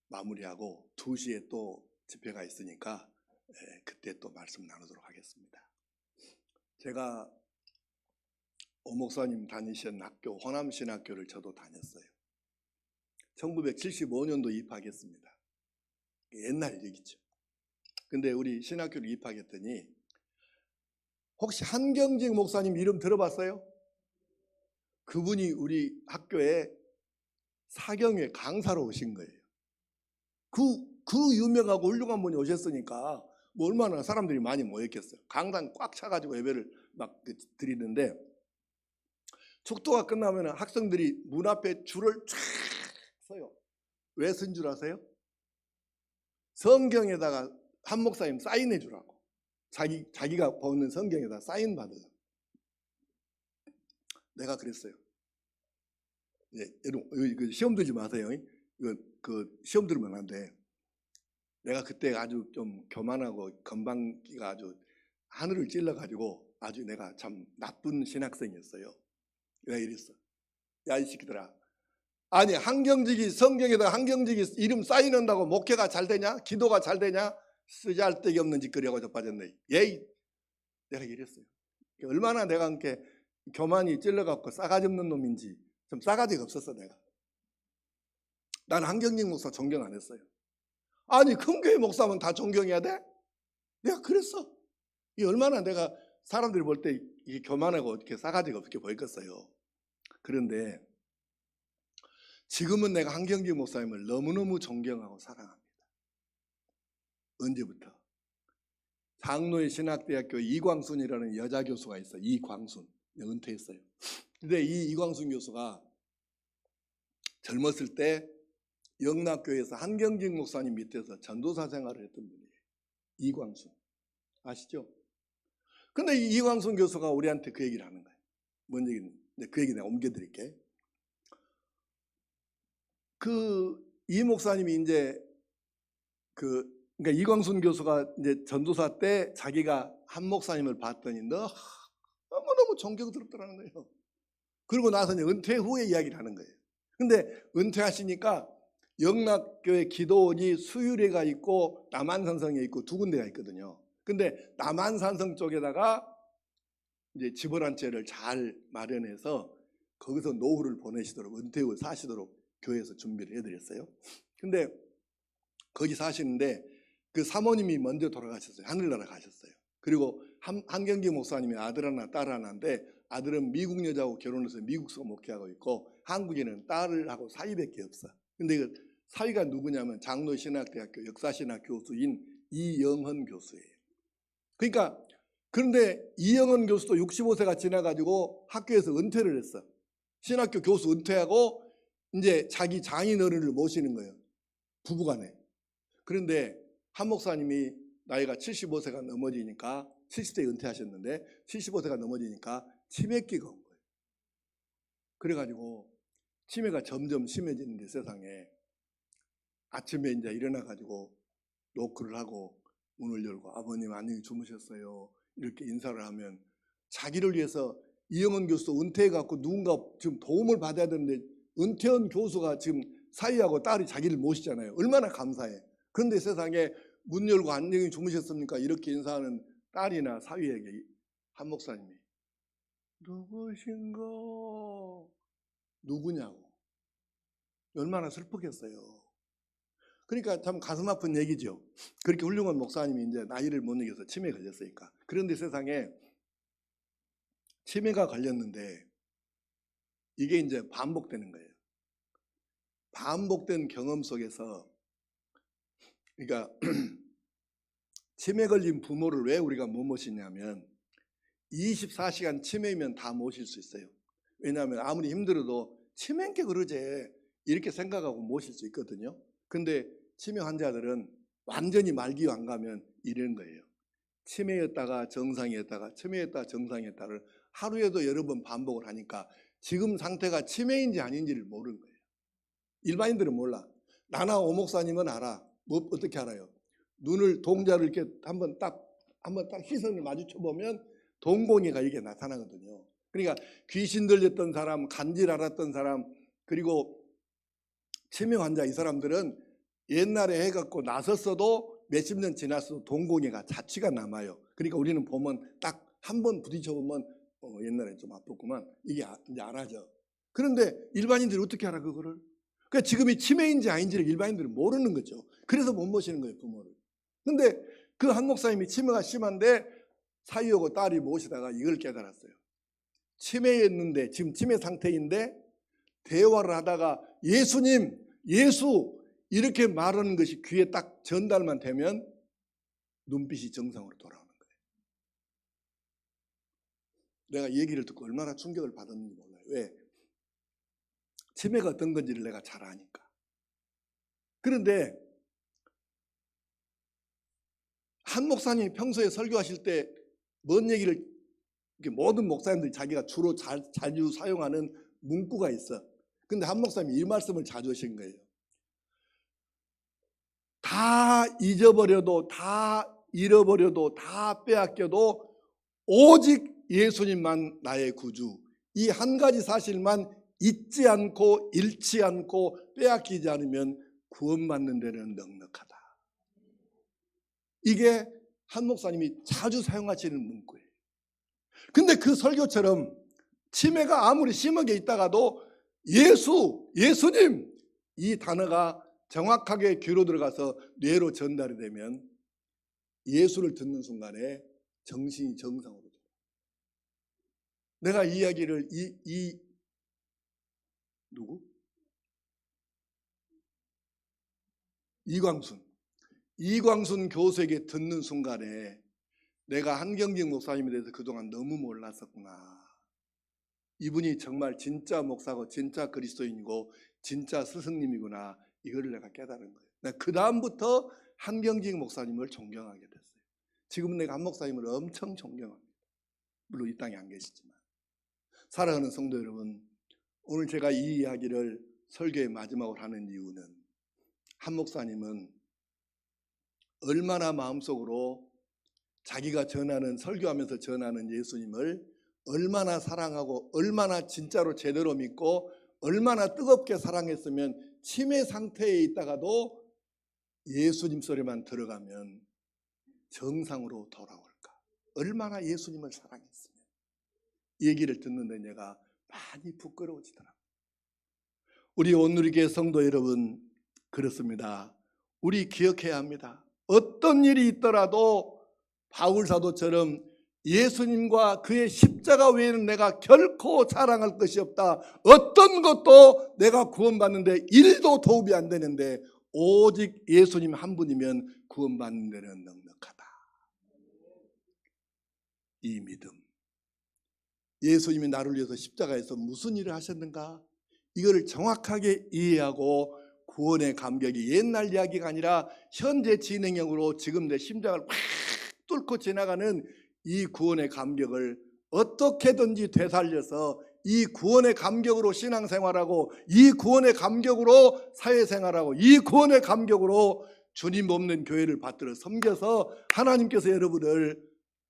Speaker 2: 마무리하고 2시에 또 집회가 있으니까 그때 또 말씀 나누도록 하겠습니다. 제가 오 목사님 다니신 학교, 호남신학교를 저도 다녔어요. 1975년도 입학했습니다. 옛날 얘기죠. 근데 우리 신학교를 입학했더니 혹시 한경직 목사님 이름 들어봤어요? 그분이 우리 학교에 사경회 강사로 오신 거예요. 그 유명하고 훌륭한 분이 오셨으니까 뭐 얼마나 사람들이 많이 모였겠어요. 강당 꽉 차가지고 예배를 막 드리는데, 축도가 끝나면 학생들이 문 앞에 줄을 쫙 서요. 왜 쓴 줄 아세요? 성경에다가 한 목사님 사인해 주라고. 자기가 보는 성경에다 사인 받으라고. 내가 그랬어요. 여러분 시험 들지 마세요. 시험 들으면 안 돼. 내가 그때 아주 좀 교만하고 건방기가 아주 하늘을 찔러가지고 아주 내가 참 나쁜 신학생이었어요. 내가 이랬어. 야, 이 새끼들아. 아니, 성경에다 한경직이 이름 사인한다고 목회가 잘 되냐? 기도가 잘 되냐? 쓰잘데기 없는 짓거리 하고 자빠졌네. 예이. 내가 이랬어요. 얼마나 내가 이렇게 교만이 찔러갖고 싸가지 없는 놈인지, 좀 싸가지가 없었어 내가. 난 한경직 목사 존경 안 했어요. 아니, 큰 교회 목사면 다 존경해야 돼? 내가 그랬어. 이 얼마나 내가 사람들이 볼 때 이게 교만하고 어떻게 싸가지가 없게 보였겠어요. 그런데 지금은 내가 한경직 목사님을 너무너무 존경하고 사랑합니다. 언제부터? 장로의 신학대학교 이광순이라는 여자 교수가 있어. 이광순. 은퇴했어요. 근데 이 이광순 교수가 젊었을 때 영락교회에서 한경직 목사님 밑에서 전도사 생활을 했던 분이에요. 이광순. 아시죠? 근데 이 이광순 교수가 우리한테 그 얘기를 하는 거예요. 뭔 얘기는? 그 얘기 내가 옮겨드릴게. 이 목사님이 이제 그러니까 이광순 교수가 이제 전도사 때 자기가 한 목사님을 봤더니 너무너무 존경스럽더라는 거예요. 그리고 나서 이제 은퇴 후에 이야기를 하는 거예요. 근데 은퇴하시니까 영락교회 기도원이 수유리가 있고 남한산성에 있고 두 군데가 있거든요. 근데 남한산성 쪽에다가 이제 집을 한 채를 잘 마련해서 거기서 노후를 보내시도록 은퇴 후 사시도록 교회에서 준비를 해드렸어요. 근데 거기 사시는데 그 사모님이 먼저 돌아가셨어요. 하늘나라 가셨어요. 그리고 한경기 목사님이 아들 하나 딸 하나인데 아들은 미국 여자하고 결혼해서 미국서 목회하고 있고 한국에는 딸하고 사위밖에 없어. 근데 그 사위가 누구냐면 장로신학대학교 역사신학 교수인 이영헌 교수예요. 그러니까 그런데 이영헌 교수도 65세가 지나가지고 학교에서 은퇴를 했어. 신학교 교수 은퇴하고 이제 자기 장인어른을 모시는 거예요. 부부간에. 그런데 한 목사님이 나이가 75세가 넘어지니까 70대 은퇴하셨는데 75세가 넘어지니까 치매기가 온 거예요. 그래가지고 치매가 점점 심해지는데 세상에 아침에 이제 일어나가지고 노크를 하고 문을 열고 아버님 안녕히 주무셨어요. 이렇게 인사를 하면 자기를 위해서 이영헌 교수도 은퇴해갖고 누군가 지금 도움을 받아야 되는데 은퇴한 교수가 지금 사위하고 딸이 자기를 모시잖아요. 얼마나 감사해. 그런데 세상에 문 열고 안녕히 주무셨습니까? 이렇게 인사하는 딸이나 사위에게 한 목사님이 누구신가? 누구냐고. 얼마나 슬프겠어요. 그러니까 참 가슴 아픈 얘기죠. 그렇게 훌륭한 목사님이 이제 나이를 못 이겨서 치매에 걸렸으니까. 그런데 세상에 치매가 걸렸는데 이게 이제 반복되는 거예요. 반복된 경험 속에서 그러니까 치매 걸린 부모를 왜 우리가 못 모시냐면 24시간 치매면 다 모실 수 있어요. 왜냐하면 아무리 힘들어도 치매인게 그러지 이렇게 생각하고 모실 수 있거든요. 근데 치매 환자들은 완전히 말기 안 가면 이런 거예요. 치매였다가 정상이었다가 치매였다가 정상이었다를 하루에도 여러 번 반복을 하니까 지금 상태가 치매인지 아닌지를 모르는 거예요. 일반인들은 몰라. 나나 오 목사님은 알아. 뭐 어떻게 알아요? 눈을 동자를 이렇게 한번 딱 시선을 마주쳐 보면 동공이가 이게 나타나거든요. 그러니까 귀신 들렸던 사람, 간질 알았던 사람, 그리고 치매 환자 이 사람들은 옛날에 해갖고 나섰어도 몇십 년 지났어도 동공이가 자취가 남아요. 그러니까 우리는 보면 딱 한 번 부딪혀 보면 옛날에 좀 아팠구만 이게 이제 알아져. 그런데 일반인들이 어떻게 알아 그거를? 그러니까 지금이 치매인지 아닌지를 일반인들은 모르는 거죠. 그래서 못 모시는 거예요 부모를. 근데 그 한 목사님이 치매가 심한데 사위하고 딸이 모시다가 이걸 깨달았어요. 치매였는데 지금 치매 상태인데 대화를 하다가 예수님, 예수 이렇게 말하는 것이 귀에 딱 전달만 되면 눈빛이 정상으로 돌아오는 거예요. 내가 이 얘기를 듣고 얼마나 충격을 받았는지 몰라요. 왜? 치매가 어떤 건지를 내가 잘 아니까. 그런데 한 목사님이 평소에 설교하실 때 뭔 얘기를 모든 목사님들이 자기가 주로 자주 사용하는 문구가 있어. 근데 한 목사님이 이 말씀을 자주 하신 거예요. 다 잊어버려도 다 잃어버려도 다 빼앗겨도 오직 예수님만 나의 구주. 이 한 가지 사실만 잊지 않고 잃지 않고 빼앗기지 않으면 구원받는 데는 넉넉하다. 이게 한 목사님이 자주 사용하시는 문구예요. 근데 그 설교처럼 치매가 아무리 심하게 있다가도 예수님 이 단어가 정확하게 귀로 들어가서 뇌로 전달이 되면 예수를 듣는 순간에 정신이 정상으로 돼요. 내가 이 이야기를 누구? 이광순 교수에게 듣는 순간에 내가 한경직 목사님에 대해서 그동안 너무 몰랐었구나. 이분이 정말 진짜 목사고 진짜 그리스도인이고 진짜 스승님이구나. 이거를 내가 깨달은 거예요. 내가 그 다음부터 한경직 목사님을 존경하게 됐어요. 지금은 내가 한 목사님을 엄청 존경합니다. 물론 이 땅에 안 계시지만. 사랑하는 성도 여러분, 오늘 제가 이 이야기를 설교의 마지막으로 하는 이유는 한 목사님은 얼마나 마음속으로 자기가 전하는, 설교하면서 전하는 예수님을 얼마나 사랑하고 얼마나 진짜로 제대로 믿고 얼마나 뜨겁게 사랑했으면 치매 상태에 있다가도 예수님 소리만 들어가면 정상으로 돌아올까. 얼마나 예수님을 사랑했으면. 이 얘기를 듣는데 내가 많이 부끄러워지더라고요. 우리 온누리교회 성도 여러분, 그렇습니다. 우리 기억해야 합니다. 어떤 일이 있더라도 바울 사도처럼 예수님과 그의 십자가 외에는 내가 결코 자랑할 것이 없다. 어떤 것도 내가 구원받는데 1도 도움이 안 되는데 오직 예수님 한 분이면 구원받는 데는 넉넉하다. 이 믿음. 예수님이 나를 위해서 십자가에서 무슨 일을 하셨는가? 이거를 정확하게 이해하고 구원의 감격이 옛날 이야기가 아니라 현재 진행형으로 지금 내 심장을 팍 뚫고 지나가는 이 구원의 감격을 어떻게든지 되살려서 이 구원의 감격으로 신앙생활하고 이 구원의 감격으로 사회생활하고 이 구원의 감격으로 주님 없는 교회를 받들어 섬겨서 하나님께서 여러분을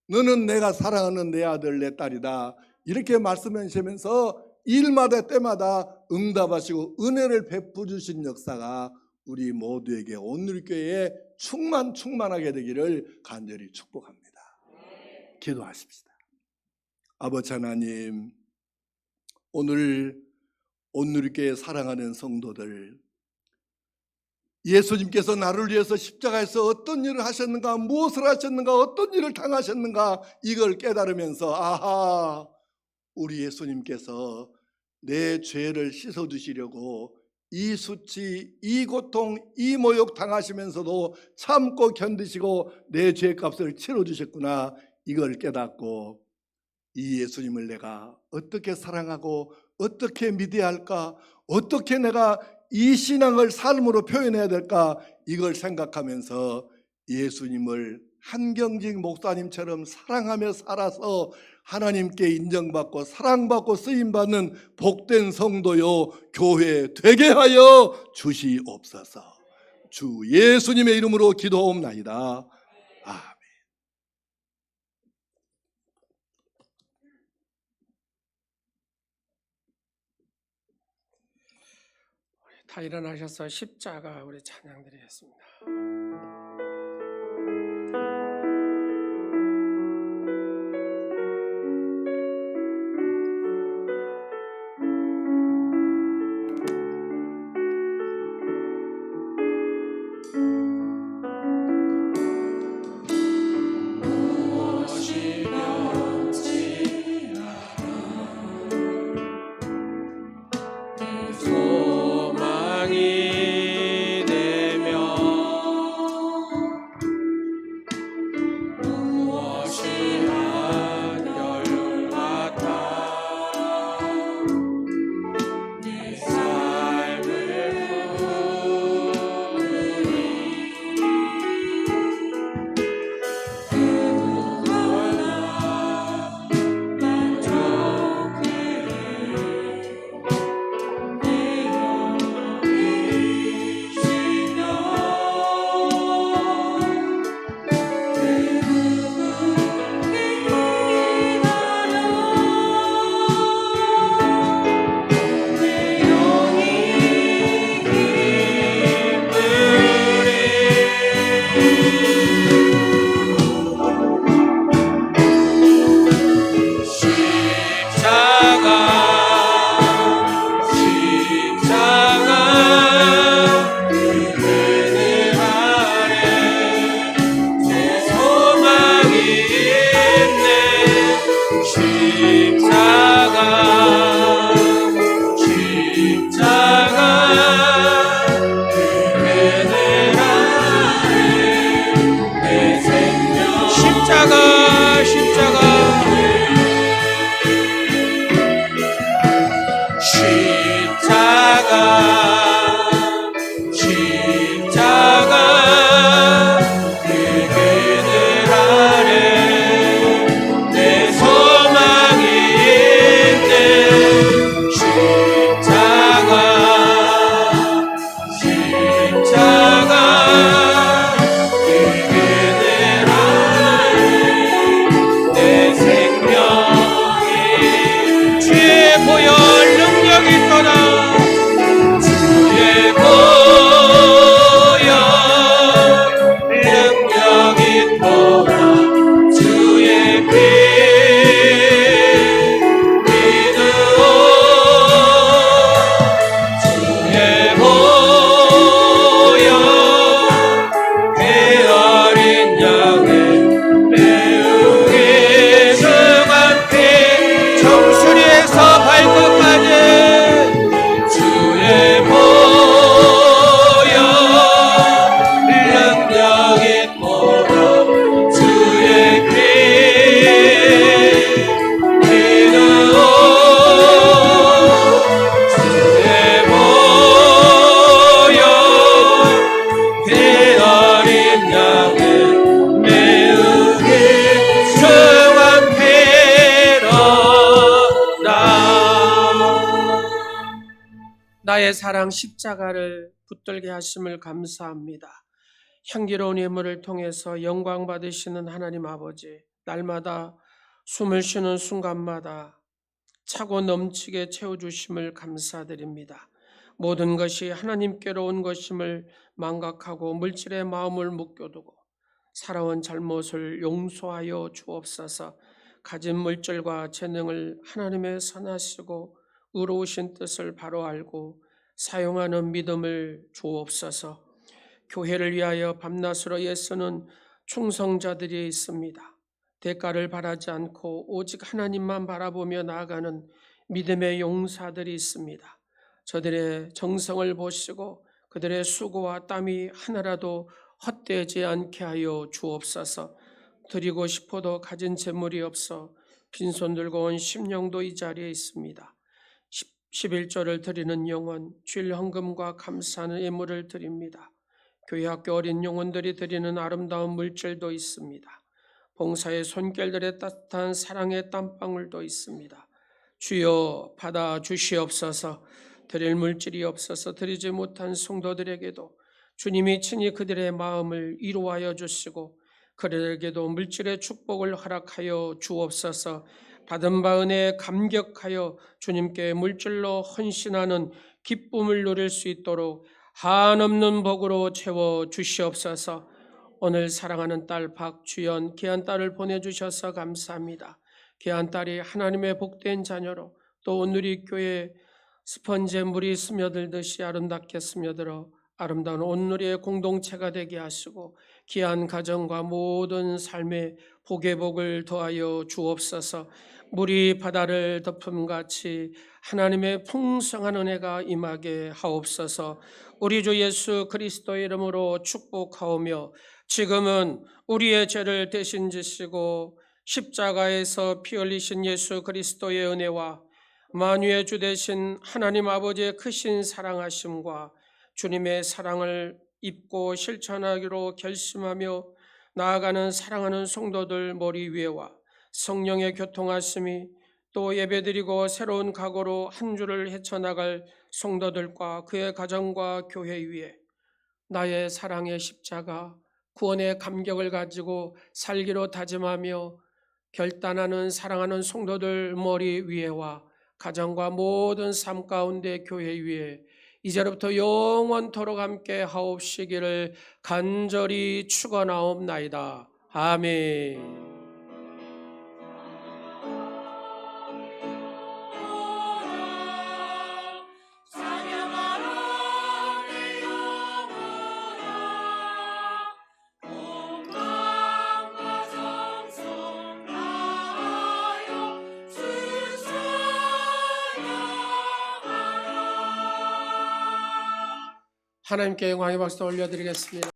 Speaker 2: 너는 내가 사랑하는 내 아들 내 딸이다 이렇게 말씀하시면서 일마다 때마다 응답하시고 은혜를 베풀어 주신 역사가 우리 모두에게 온누리교회에 충만하게 되기를 간절히 축복합니다. 기도하십시다. 아버지 하나님, 오늘 온누리교회 사랑하는 성도들, 예수님께서 나를 위해서 십자가에서 어떤 일을 하셨는가, 무엇을 하셨는가, 어떤 일을 당하셨는가 이걸 깨달으면서 아하, 우리 예수님께서 내 죄를 씻어주시려고 이 수치, 이 고통, 이 모욕 당하시면서도 참고 견디시고 내 죄값을 치러주셨구나 이걸 깨닫고 이 예수님을 내가 어떻게 사랑하고 어떻게 믿어야 할까, 어떻게 내가 이 신앙을 삶으로 표현해야 될까 이걸 생각하면서 예수님을 한경직 목사님처럼 사랑하며 살아서 하나님께 인정받고 사랑받고 쓰임받는 복된 성도요 교회 되게 하여 주시옵소서. 주 예수님의 이름으로 기도옵나이다. 아멘.
Speaker 1: 다 일어나셔서 십자가 우리 찬양드리겠습니다. 소망이 되며 나의 사랑 십자가를 붙들게 하심을 감사합니다. 향기로운 예물을 통해서 영광 받으시는 하나님 아버지, 날마다 숨을 쉬는 순간마다 차고 넘치게 채워주심을 감사드립니다. 모든 것이 하나님께로 온 것임을 망각하고 물질의 마음을 묶여두고 살아온 잘못을 용서하여 주옵소서. 가진 물질과 재능을 하나님의 선하시고 의로우신 뜻을 바로 알고 사용하는 믿음을 주옵소서. 교회를 위하여 밤낮으로 애쓰는 충성자들이 있습니다. 대가를 바라지 않고 오직 하나님만 바라보며 나아가는 믿음의 용사들이 있습니다. 저들의 정성을 보시고 그들의 수고와 땀이 하나라도 헛되지 않게 하여 주옵소서. 드리고 싶어도 가진 재물이 없어 빈손 들고 온 심령도 이 자리에 있습니다. 11조를 드리는 영혼, 주일 헌금과 감사하는 예물을 드립니다. 교회 학교 어린 영혼들이 드리는 아름다운 물질도 있습니다. 봉사의 손길들의 따뜻한 사랑의 땀방울도 있습니다. 주여 받아 주시옵소서. 드릴 물질이 없어서 드리지 못한 성도들에게도 주님이 친히 그들의 마음을 위로하여 주시고 그들에게도 물질의 축복을 허락하여 주옵소서. 받은 바 은혜에 감격하여 주님께 물질로 헌신하는 기쁨을 누릴 수 있도록 한없는 복으로 채워 주시옵소서. 오늘 사랑하는 딸 박주연 귀한 딸을 보내주셔서 감사합니다. 귀한 딸이 하나님의 복된 자녀로 또 오늘이 교회 스펀지에 물이 스며들듯이 아름답게 스며들어 아름다운 온누리의 공동체가 되게 하시고 귀한 가정과 모든 삶의 복의 복을 더하여 주옵소서. 물이 바다를 덮음같이 하나님의 풍성한 은혜가 임하게 하옵소서. 우리 주 예수 그리스도의 이름으로 축복하오며 지금은 우리의 죄를 대신 지시고 십자가에서 피 흘리신 예수 그리스도의 은혜와 만유의 주 되신 하나님 아버지의 크신 사랑하심과 주님의 사랑을 입고 실천하기로 결심하며 나아가는 사랑하는 성도들 머리 위에와 성령의 교통하심이 또 예배드리고 새로운 각오로 한 주를 헤쳐나갈 성도들과 그의 가정과 교회 위에 나의 사랑의 십자가 구원의 감격을 가지고 살기로 다짐하며 결단하는 사랑하는 성도들 머리 위에와 가정과 모든 삶 가운데 교회 위에 이제로부터 영원토록 함께 하옵시기를 간절히 축원하옵나이다. 아멘. 하나님께 영광의 박수 올려드리겠습니다.